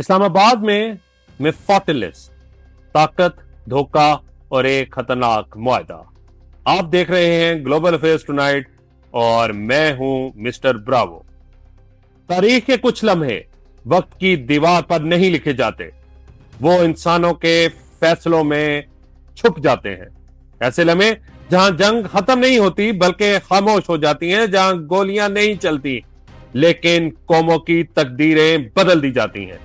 اسلام آباد میں میفوٹلس طاقت، دھوکہ اور ایک خطرناک معاہدہ۔ آپ دیکھ رہے ہیں گلوبل افیئرز ٹونائٹ اور میں ہوں مسٹر براوو۔ تاریخ کے کچھ لمحے وقت کی دیوار پر نہیں لکھے جاتے، وہ انسانوں کے فیصلوں میں چھپ جاتے ہیں۔ ایسے لمحے جہاں جنگ ختم نہیں ہوتی بلکہ خاموش ہو جاتی ہیں، جہاں گولیاں نہیں چلتی لیکن قوموں کی تقدیریں بدل دی جاتی ہیں۔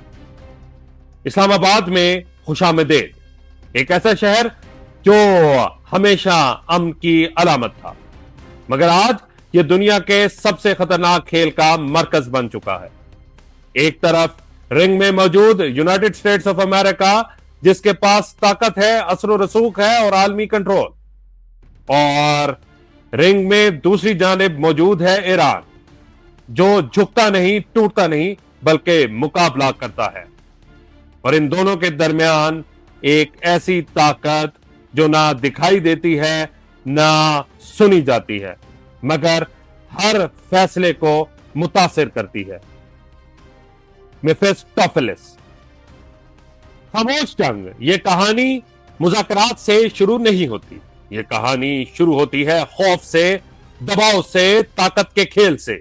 اسلام آباد میں خوشامدید، ایک ایسا شہر جو ہمیشہ امن کی علامت تھا، مگر آج یہ دنیا کے سب سے خطرناک کھیل کا مرکز بن چکا ہے۔ ایک طرف رنگ میں موجود یونائیٹڈ اسٹیٹس آف امریکہ، جس کے پاس طاقت ہے، اثر و رسوخ ہے اور عالمی کنٹرول، اور رنگ میں دوسری جانب موجود ہے ایران، جو جھکتا نہیں، ٹوٹتا نہیں بلکہ مقابلہ کرتا ہے۔ اور ان دونوں کے درمیان ایک ایسی طاقت جو نہ دکھائی دیتی ہے نہ سنی جاتی ہے، مگر ہر فیصلے کو متاثر کرتی ہے۔ میفوٹلس خاموش جنگ، یہ کہانی مذاکرات سے شروع نہیں ہوتی، یہ کہانی شروع ہوتی ہے خوف سے، دباؤ سے، طاقت کے کھیل سے۔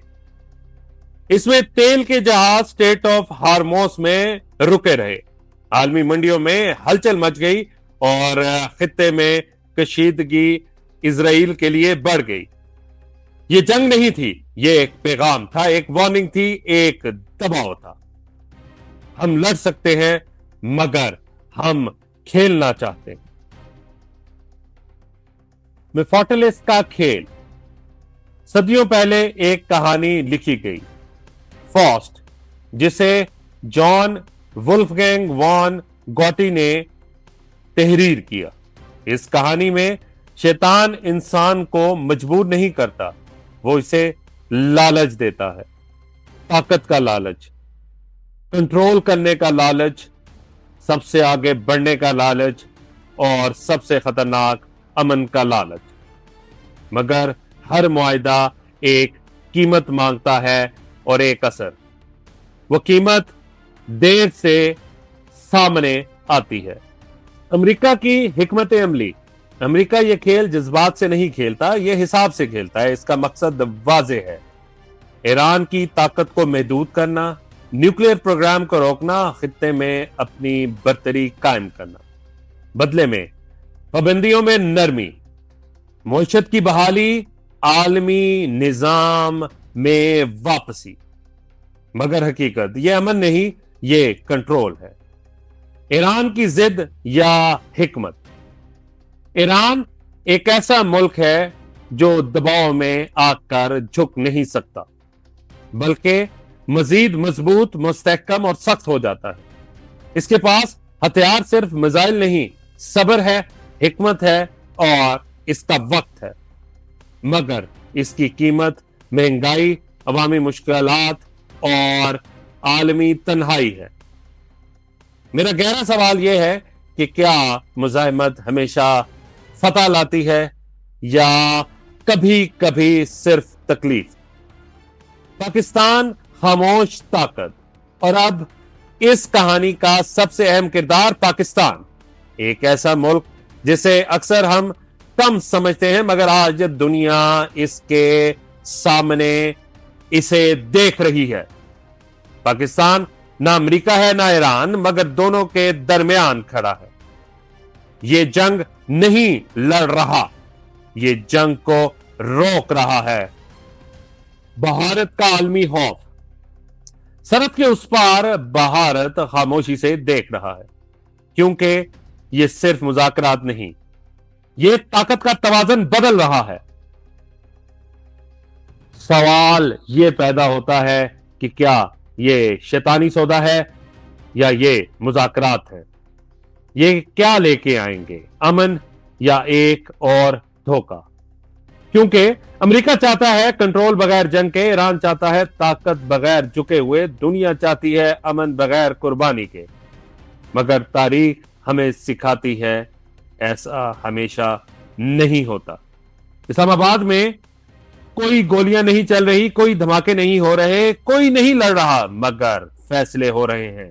اس میں تیل کے جہاز اسٹیٹ آف ہارموس میں رکے رہے، عالمی منڈیوں میں ہلچل مچ گئی اور خطے میں کشیدگی اسرائیل کے لیے بڑھ گئی۔ یہ جنگ نہیں تھی، یہ ایک پیغام تھا، ایک وارننگ تھی، ایک دباؤ تھا۔ ہم لڑ سکتے ہیں مگر ہم کھیلنا چاہتے ہیں۔ میفوٹلس کا کھیل، صدیوں پہلے ایک کہانی لکھی گئی، فاسٹ، جسے جان ولفگینگ وان گوٹی نے تحریر کیا۔ اس کہانی میں شیطان انسان کو مجبور نہیں کرتا، وہ اسے لالچ دیتا ہے، طاقت کا لالچ، کنٹرول کرنے کا لالچ، سب سے آگے بڑھنے کا لالچ، اور سب سے خطرناک امن کا لالچ۔ مگر ہر معاہدہ ایک قیمت مانگتا ہے اور ایک اثر۔ وہ قیمت دیر سے سامنے آتی ہے۔ امریکہ کی حکمت عملی، امریکہ یہ کھیل جذبات سے نہیں کھیلتا، یہ حساب سے کھیلتا ہے۔ اس کا مقصد واضح ہے، ایران کی طاقت کو محدود کرنا، نیوکلیئر پروگرام کو روکنا، خطے میں اپنی برتری قائم کرنا۔ بدلے میں پابندیوں میں نرمی، معیشت کی بحالی، عالمی نظام میں واپسی۔ مگر حقیقت یہ امن نہیں، یہ کنٹرول ہے۔ ایران کی ضد یا حکمت، ایران ایک ایسا ملک ہے جو دباؤ میں آ کر جھک نہیں سکتا، بلکہ مزید مضبوط، مستحکم اور سخت ہو جاتا ہے۔ اس کے پاس ہتھیار صرف میزائل نہیں، صبر ہے، حکمت ہے اور اس کا وقت ہے۔ مگر اس کی قیمت مہنگائی، عوامی مشکلات اور عالمی تنہائی ہے۔ میرا گہرا سوال یہ ہے کہ کیا مزاحمت ہمیشہ فتح لاتی ہے یا کبھی کبھی صرف تکلیف؟ پاکستان خاموش طاقت، اور اب اس کہانی کا سب سے اہم کردار پاکستان، ایک ایسا ملک جسے اکثر ہم کم سمجھتے ہیں مگر آج دنیا اس کے سامنے اسے دیکھ رہی ہے۔ پاکستان نہ امریکہ ہے نہ ایران، مگر دونوں کے درمیان کھڑا ہے۔ یہ جنگ نہیں لڑ رہا، یہ جنگ کو روک رہا ہے۔ بھارت کا عالمی خوف، سرحد کے اس پار بھارت خاموشی سے دیکھ رہا ہے، کیونکہ یہ صرف مذاکرات نہیں، یہ طاقت کا توازن بدل رہا ہے۔ سوال یہ پیدا ہوتا ہے کہ کیا یہ شیطانی سودا ہے یا یہ مذاکرات ہے؟ یہ کیا لے کے آئیں گے، امن یا ایک اور دھوکہ؟ کیونکہ امریکہ چاہتا ہے کنٹرول بغیر جنگ کے، ایران چاہتا ہے طاقت بغیر جھکے ہوئے، دنیا چاہتی ہے امن بغیر قربانی کے۔ مگر تاریخ ہمیں سکھاتی ہے ایسا ہمیشہ نہیں ہوتا۔ اسلام آباد میں کوئی گولیاں نہیں چل رہی، کوئی دھماکے نہیں ہو رہے، کوئی نہیں لڑ رہا، مگر فیصلے ہو رہے ہیں۔